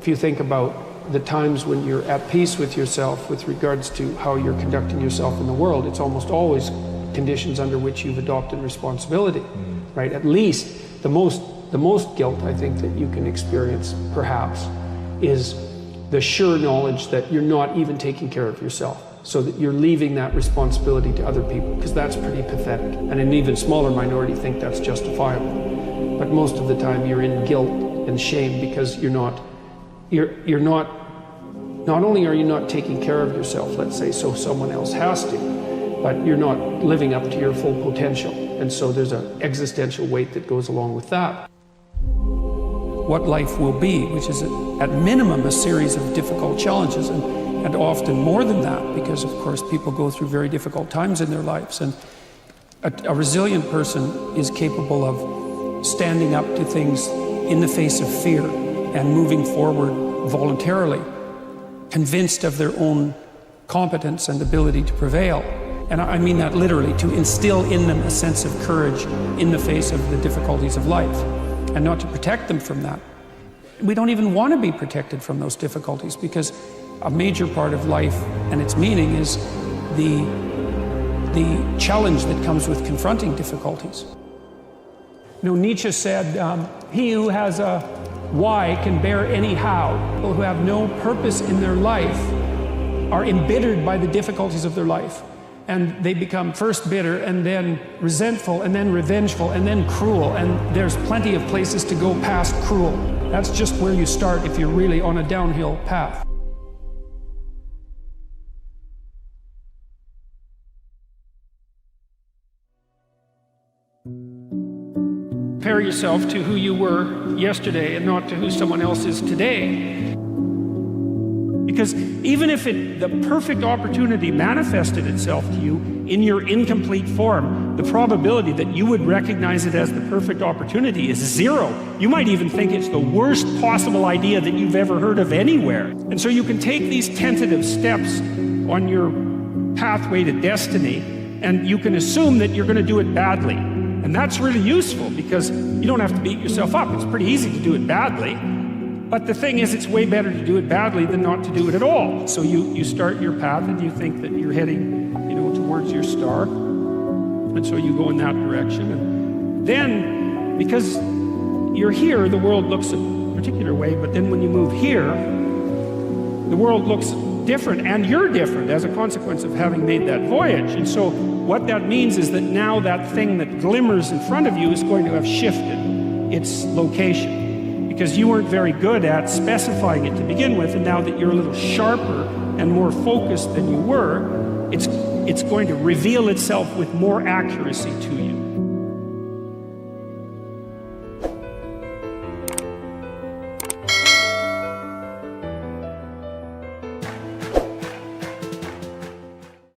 if you think about the times when you're at peace with yourself with regards to how you're conducting yourself in the world, it's almost always conditions under which you've adopted responsibility, right? At least the most guilt I think that you can experience, perhaps, is the sure knowledge that you're not even taking care of yourself, so that you're leaving that responsibility to other people, because that's pretty pathetic. And an even smaller minority think that's justifiable. But most of the time you're in guilt and shame because not only are you not taking care of yourself, let's say, so someone else has to, but you're not living up to your full potential. And so there's an existential weight that goes along with that. What life will be, which is at minimum a series of difficult challenges, and often more than that, because of course people go through very difficult times in their lives. And a resilient person is capable of standing up to things in the face of fear and moving forward voluntarily, convinced of their own competence and ability to prevail. And I mean that literally, to instill in them a sense of courage in the face of the difficulties of life, and not to protect them from that. We don't even want to be protected from those difficulties, because a major part of life and its meaning is the challenge that comes with confronting difficulties. You know, Nietzsche said, he who has a why can bear any how. People who have no purpose in their life are embittered by the difficulties of their life. And they become first bitter, and then resentful, and then revengeful, and then cruel. And there's plenty of places to go past cruel. That's just where you start if you're really on a downhill path. Compare yourself to who you were yesterday and not to who someone else is today. Because even if the perfect opportunity manifested itself to you in your incomplete form, the probability that you would recognize it as the perfect opportunity is zero. You might even think it's the worst possible idea that you've ever heard of anywhere. And so you can take these tentative steps on your pathway to destiny, and you can assume that you're going to do it badly. And that's really useful, because you don't have to beat yourself up. It's pretty easy to do it badly. But the thing is, it's way better to do it badly than not to do it at all. So you start your path and you think that you're heading, towards your star. And so you go in that direction. And then, because you're here, the world looks a particular way, but then when you move here, the world looks different, and you're different as a consequence of having made that voyage. And so what that means is that now that thing that glimmers in front of you is going to have shifted its location, because you weren't very good at specifying it to begin with, and now that you're a little sharper and more focused than you were, it's going to reveal itself with more accuracy to you.